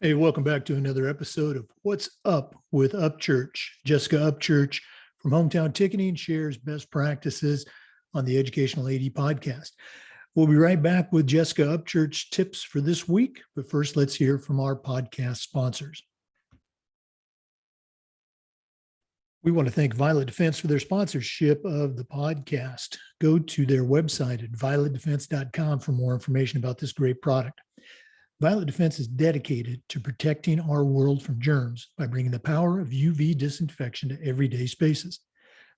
Hey, welcome back to another episode of What's Up with Upchurch. Jessica Upchurch from HomeTown Ticketing shares best practices on the Educational AD podcast. We'll be right back with Jessica Upchurch tips for this week, but first let's hear from our podcast sponsors. We want to thank Violet Defense for their sponsorship of the podcast. Go to their website at violetdefense.com for more information about this great product. Violet Defense is dedicated to protecting our world from germs by bringing the power of UV disinfection to everyday spaces.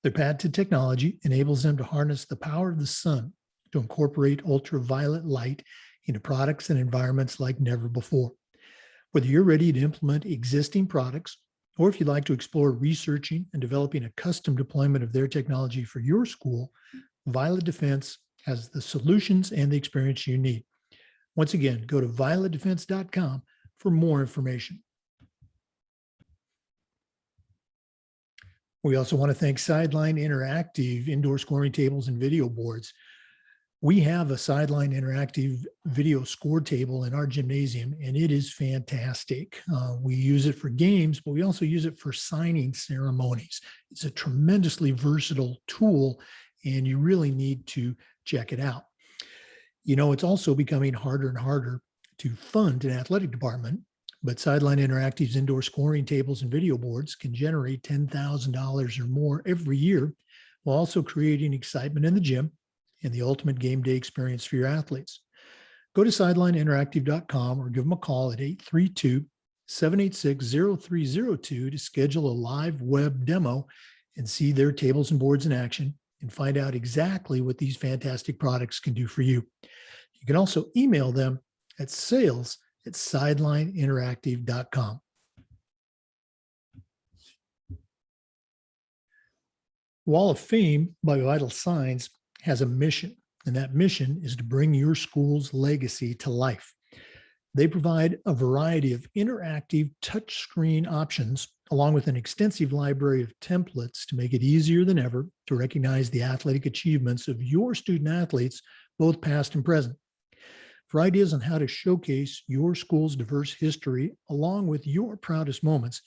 Their patented technology enables them to harness the power of the sun to incorporate ultraviolet light into products and environments like never before. Whether you're ready to implement existing products, or if you'd like to explore researching and developing a custom deployment of their technology for your school, Violet Defense has the solutions and the experience you need. Once again, go to violetdefense.com for more information. We also want to thank Sideline Interactive indoor scoring tables and video boards. We have a Sideline Interactive video score table in our gymnasium, and it is fantastic. We use it for games, but we also use it for signing ceremonies. It's a tremendously versatile tool, and you really need to check it out. You know, it's also becoming harder and harder to fund an athletic department, but Sideline Interactive's indoor scoring tables and video boards can generate $10,000 or more every year, while also creating excitement in the gym and the ultimate game day experience for your athletes. Go to sidelineinteractive.com or give them a call at 832-786-0302 to schedule a live web demo and see their tables and boards in action and find out exactly what these fantastic products can do for you. You can also email them at sales@sidelineinteractive.com. Wall of Fame by Vital Signs has a mission, and that mission is to bring your school's legacy to life. They provide a variety of interactive touchscreen options, along with an extensive library of templates to make it easier than ever to recognize the athletic achievements of your student athletes, both past and present. For ideas on how to showcase your school's diverse history along with your proudest moments,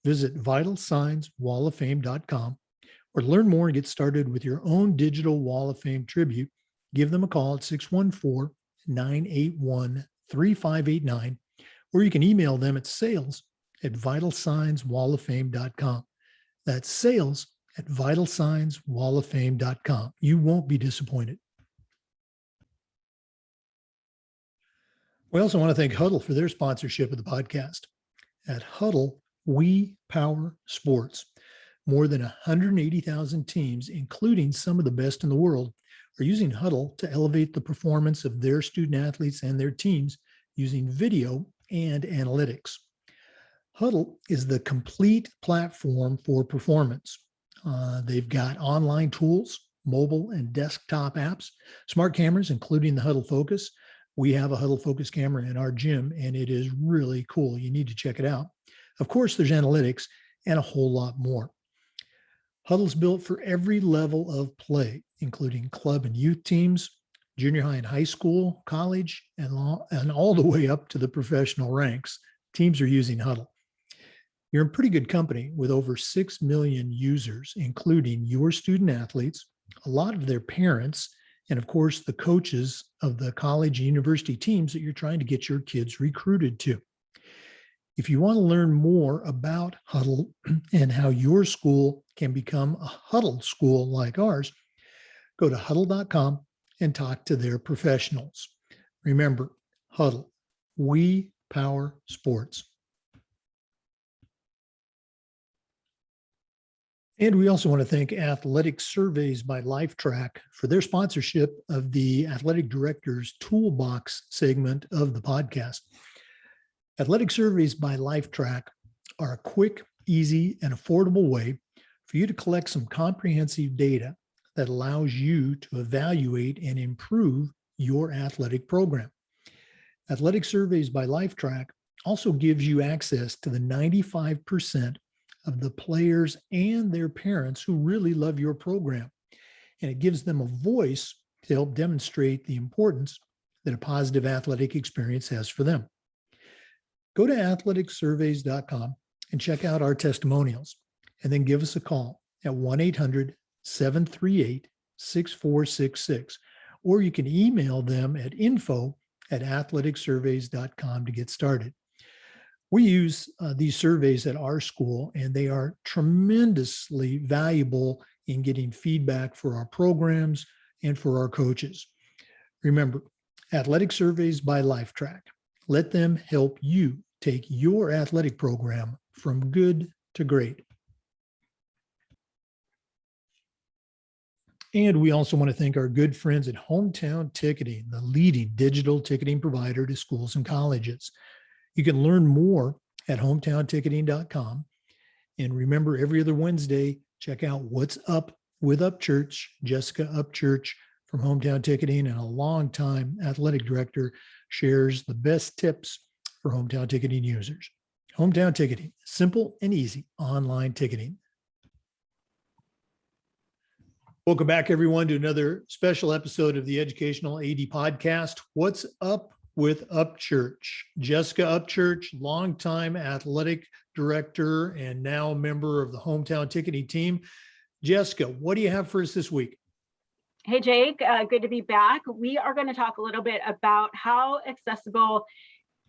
visit vitalsignswalloffame.com or learn more and get started with your own digital Wall of Fame tribute. Give them a call at 614-981-3589, or you can email them at sales@vitalsignswalloffame.com. That's sales@vitalsignswalloffame.com. You won't be disappointed. We also want to thank Huddle for their sponsorship of the podcast. At Huddle, we power sports. More than 180,000 teams, including some of the best in the world, are using Huddle to elevate the performance of their student athletes and their teams using video and analytics. Huddle is the complete platform for performance. They've got online tools, mobile and desktop apps, smart cameras, including the Huddle Focus. We have a Huddle Focus camera in our gym, and it is really cool. You need to check it out. Of course, there's analytics and a whole lot more. Huddle's built for every level of play, including club and youth teams, junior high and high school, college, and all the way up to the professional ranks. Teams are using Huddle. You're in pretty good company with over 6 million users, including your student athletes, a lot of their parents, and of course, the coaches of the college and university teams that you're trying to get your kids recruited to. If you want to learn more about Huddle and how your school can become a Huddle school like ours, go to huddle.com and talk to their professionals. Remember, Huddle, we power sports. And we also want to thank Athletic Surveys by Lifetrack for their sponsorship of the Athletic Director's Toolbox segment of the podcast. Athletic Surveys by Lifetrack are a quick, easy, and affordable way for you to collect some comprehensive data that allows you to evaluate and improve your athletic program. Athletic Surveys by Lifetrack also gives you access to the 95% of the players and their parents who really love your program. And it gives them a voice to help demonstrate the importance that a positive athletic experience has for them. go to athleticsurveys.com and check out our testimonials, and then give us a call at 1-800-738-6466, or you can email them at info@athleticsurveys.com to get started. We use these surveys at our school, and they are tremendously valuable in getting feedback for our programs and for our coaches. Remember, Athletic Surveys by LifeTrack. Let them help you take your athletic program from good to great. And we also want to thank our good friends at HomeTown Ticketing, the leading digital ticketing provider to schools and colleges. You can learn more at hometownticketing.com. And remember, every other Wednesday, check out What's Up with Upchurch. Jessica Upchurch from HomeTown Ticketing and a longtime athletic director shares the best tips for HomeTown Ticketing users. HomeTown Ticketing, simple and easy online ticketing. Welcome back, everyone, to another special episode of the Educational AD Podcast. What's up with Upchurch? Jessica Upchurch, longtime athletic director and now a member of the HomeTown Ticketing team. Jessica, what do you have for us this week? Hey, Jake, good to be back. We are going to talk a little bit about how accessible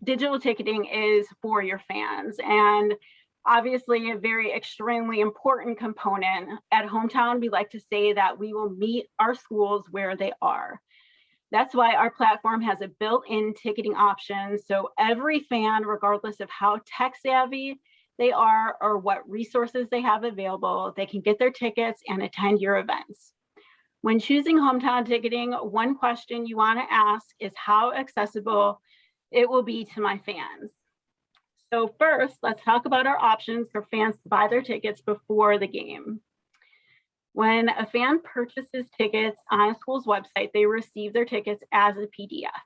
digital ticketing is for your fans. And obviously a very extremely important component. At HomeTown, we like to say that we will meet our schools where they are. That's why our platform has a built-in ticketing option. So every fan, regardless of how tech savvy they are or what resources they have available, they can get their tickets and attend your events. When choosing HomeTown Ticketing, one question you want to ask is how accessible it will be to my fans. So first, let's talk about our options for fans to buy their tickets before the game. When a fan purchases tickets on a school's website, they receive their tickets as a PDF.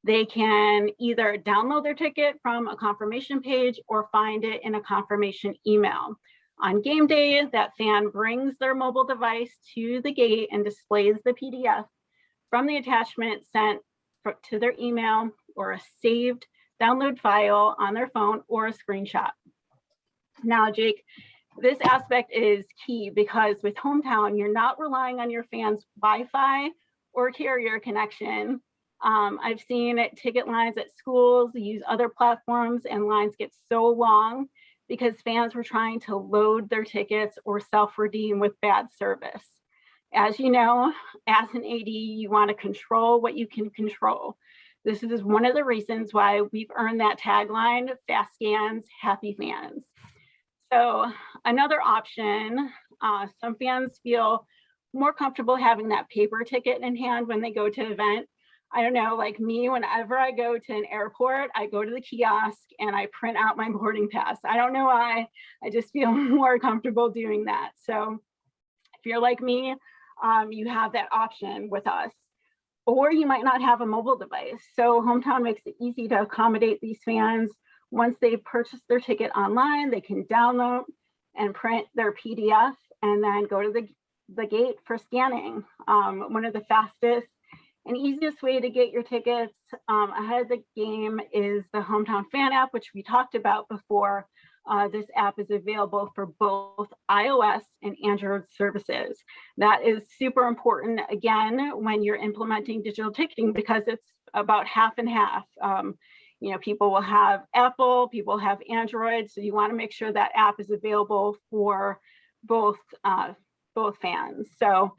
They can either download their ticket from a confirmation page or find it in a confirmation email. On game day, that fan brings their mobile device to the gate and displays the PDF from the attachment sent to their email or a saved download file on their phone or a screenshot. Now, Jake, this aspect is key because with HomeTown, you're not relying on your fans' Wi-Fi or carrier connection. I've seen ticket lines at schools use other platforms and lines get so long because fans were trying to load their tickets or self-redeem with bad service. As you know, as an AD, you want to control what you can control. This is one of the reasons why we've earned that tagline, fast scans, happy fans. So another option, some fans feel more comfortable having that paper ticket in hand when they go to an event. I don't know, like me, whenever I go to an airport, I go to the kiosk and I print out my boarding pass. I don't know why, I just feel more comfortable doing that. So if you're like me, you have that option with us. Or you might not have a mobile device. So HomeTown makes it easy to accommodate these fans. Once they've purchased their ticket online, they can download and print their PDF and then go to the gate for scanning. One of the fastest and easiest way to get your tickets ahead of the game is the HomeTown Fan app, which we talked about before. This app is available for both iOS and Android services. That is super important, again, when you're implementing digital ticketing because it's about half and half. People will have Apple, people have Android, so you want to make sure that app is available for both fans. So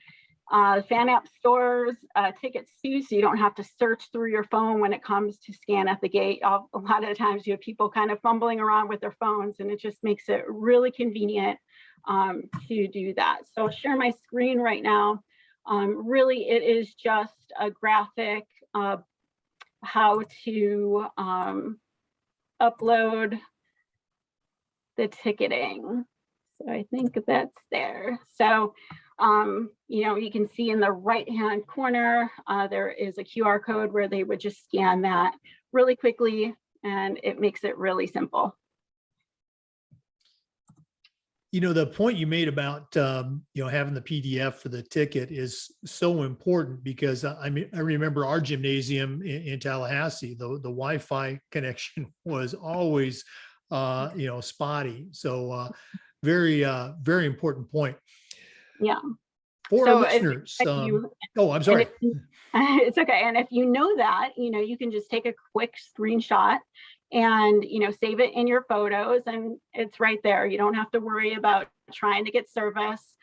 fan app stores tickets too, so you don't have to search through your phone when it comes to scan at the gate. A lot of the times you have people kind of fumbling around with their phones, and it just makes it really convenient to do that. So I'll share my screen right now. Really, it is just a graphic how to upload the ticketing. So I think that's there. So you can see in the right-hand corner, there is a QR code where they would just scan that really quickly, and it makes it really simple. The point you made about, having the PDF for the ticket is so important because I remember our gymnasium in Tallahassee, the Wi-Fi connection was always, spotty. So very, very important point. Yeah. For our So listeners. I'm and sorry. it's okay. And if you know that, you can just take a quick screenshot and, save it in your photos, and it's right there. You don't have to worry about trying to get service,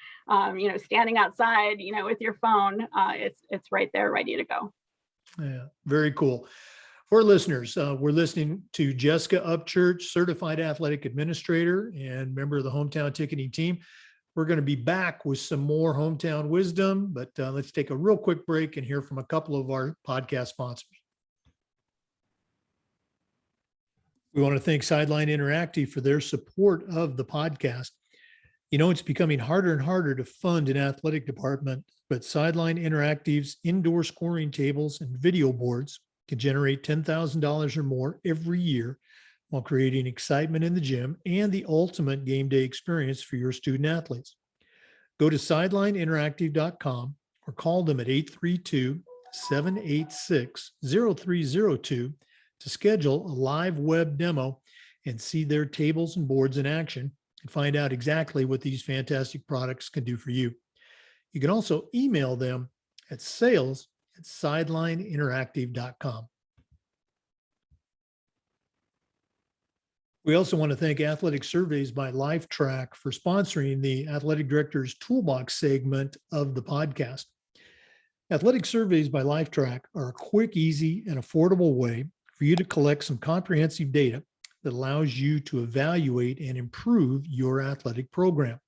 standing outside, with your phone. It's right there, ready to go. Yeah, very cool. For listeners, we're listening to Jessica Upchurch, certified athletic administrator and member of the HomeTown ticketing team. We're going to be back with some more hometown wisdom, but let's take a real quick break and hear from a couple of our podcast sponsors. We want to thank Sideline Interactive for their support of the podcast. It's becoming harder and harder to fund an athletic department, but Sideline Interactive's indoor scoring tables and video boards can generate $10,000 or more every year while creating excitement in the gym and the ultimate game day experience for your student athletes. Go to sidelineinteractive.com or call them at 832-786-0302 to schedule a live web demo and see their tables and boards in action and find out exactly what these fantastic products can do for you. You can also email them at sales@sidelineinteractive.com. We also want to thank Athletic Surveys by LifeTrack for sponsoring the Athletic Director's Toolbox segment of the podcast. Athletic Surveys by LifeTrack are a quick, easy, and affordable way for you to collect some comprehensive data that allows you to evaluate and improve your athletic program.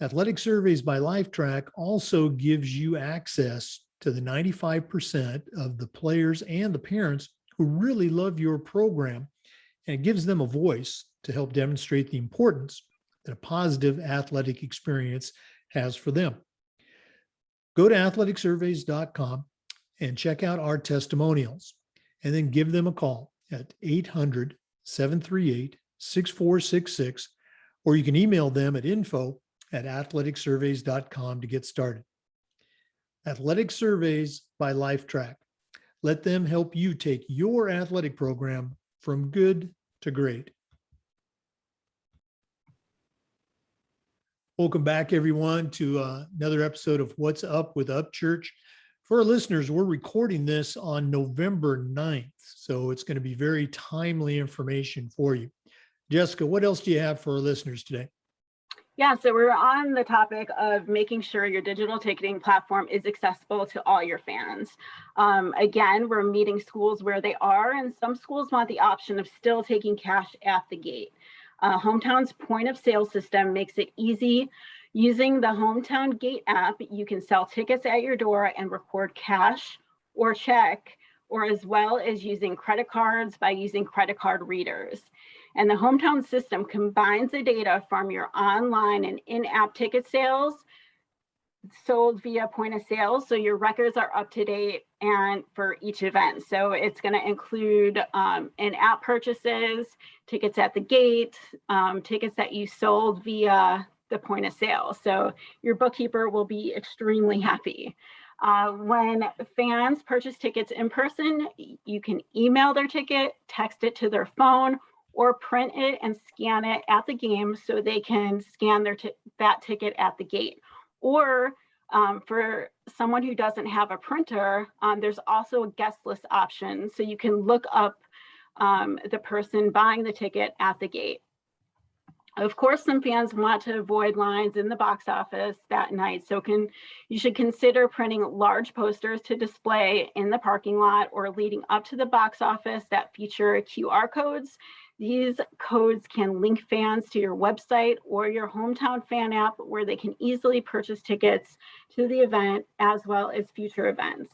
Athletic Surveys by LifeTrack also gives you access to the 95% of the players and the parents who really love your program, and it gives them a voice to help demonstrate the importance that a positive athletic experience has for them. Go to athleticsurveys.com and check out our testimonials, and then give them a call at 800-738-6466, or you can email them at info@athleticsurveys.com to get started. Athletic Surveys by LifeTrack. Let them help you take your athletic program from good to great. Welcome back, everyone, to another episode of What's Up with Upchurch. For our listeners, we're recording this on November 9th, so it's going to be very timely information for you. Jessica, what else do you have for our listeners today? Yeah, so we're on the topic of making sure your digital ticketing platform is accessible to all your fans. Again, we're meeting schools where they are, and some schools want the option of still taking cash at the gate. HomeTown's point of sale system makes it easy. Using the HomeTown Gate app, you can sell tickets at your door and record cash or check, or as well as using credit cards by using credit card readers. And the HomeTown system combines the data from your online and in-app ticket sales sold via point of sale, so your records are up to date and for each event. So it's going to include in-app purchases, tickets at the gate, tickets that you sold via the point of sale. So your bookkeeper will be extremely happy. When fans purchase tickets in person, you can email their ticket, text it to their phone, or print it and scan it at the game so they can scan that ticket at the gate. Or for someone who doesn't have a printer, there's also a guest list option, so you can look up the person buying the ticket at the gate. Of course, some fans want to avoid lines in the box office that night, so you should consider printing large posters to display in the parking lot or leading up to the box office that feature QR codes. These codes can link fans to your website or your HomeTown fan app, where they can easily purchase tickets to the event as well as future events.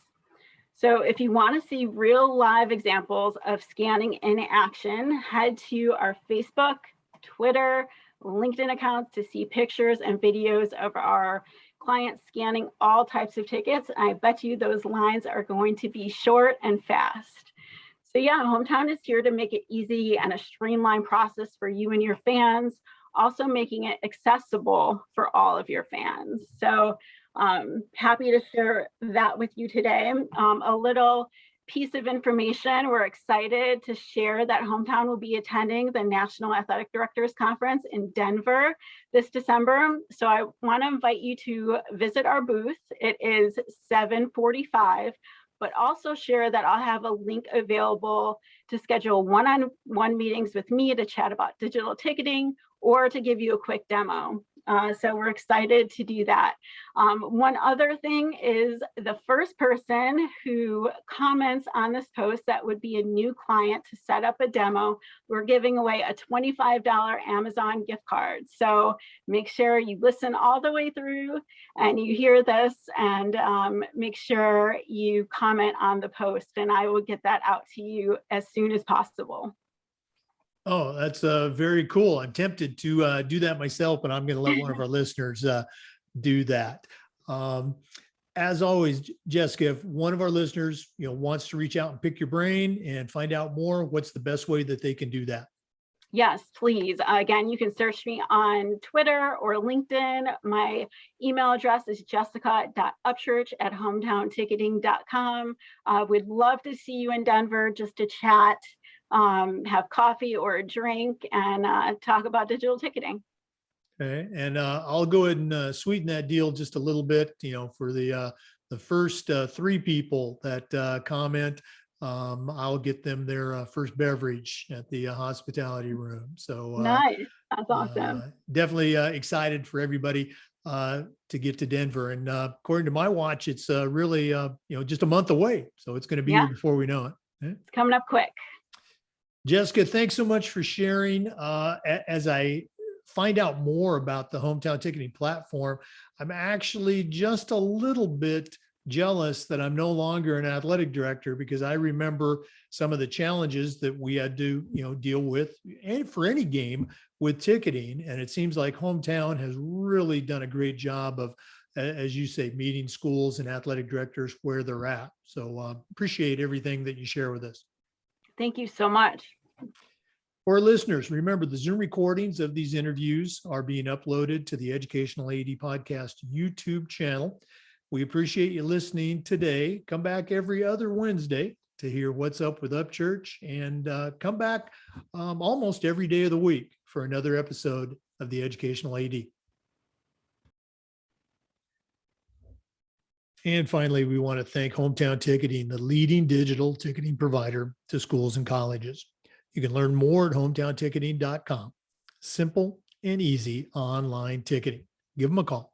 So if you want to see real live examples of scanning in action, head to our Facebook, Twitter, LinkedIn accounts to see pictures and videos of our clients scanning all types of tickets. I bet you those lines are going to be short and fast. So yeah, HomeTown is here to make it easy and a streamlined process for you and your fans. also making it accessible for all of your fans. So happy to share that with you today. A little piece of information, we're excited to share that HomeTown will be attending the National Athletic Directors Conference in Denver this December. So I want to invite you to visit our booth. It is 7:45, but also share that I'll have a link available to schedule one-on-one meetings with me to chat about digital ticketing or to give you a quick demo. So we're excited to do that. One other thing is the first person who comments on this post that would be a new client to set up a demo, we're giving away a $25 Amazon gift card. So make sure you listen all the way through and you hear this, and make sure you comment on the post, and I will get that out to you as soon as possible. Oh, that's very cool. I'm tempted to do that myself, but I'm going to let one of our listeners do that. As always, Jessica, if one of our listeners, wants to reach out and pick your brain and find out more, what's the best way that they can do that? Yes, please. Again, you can search me on Twitter or LinkedIn. My email address is jessica.upchurch@hometownticketing.com. We'd love to see you in Denver just to chat, have coffee or a drink, and talk about digital ticketing. Okay. And I'll go ahead and sweeten that deal just a little bit, for the first 3 people that comment. I'll get them their first beverage at the hospitality room. So Nice. That's awesome. Definitely excited for everybody to get to Denver. And according to my watch, it's really, just a month away. So it's going to be here before we know it. Okay? It's coming up quick. Jessica, thanks so much for sharing. As I find out more about the HomeTown ticketing platform, I'm actually just a little bit jealous that I'm no longer an athletic director, because I remember some of the challenges that we had to, deal with, and for any game, with ticketing. And it seems like HomeTown has really done a great job of, as you say, meeting schools and athletic directors where they're at. So appreciate everything that you share with us. Thank you so much. For our listeners, remember the Zoom recordings of these interviews are being uploaded to the Educational AD Podcast YouTube channel. We appreciate you listening today. Come back every other Wednesday to hear what's up with Upchurch, and come back almost every day of the week for another episode of the Educational AD. And finally, we want to thank HomeTown Ticketing, the leading digital ticketing provider to schools and colleges. You can learn more at hometownticketing.com. Simple and easy online ticketing. Give them a call.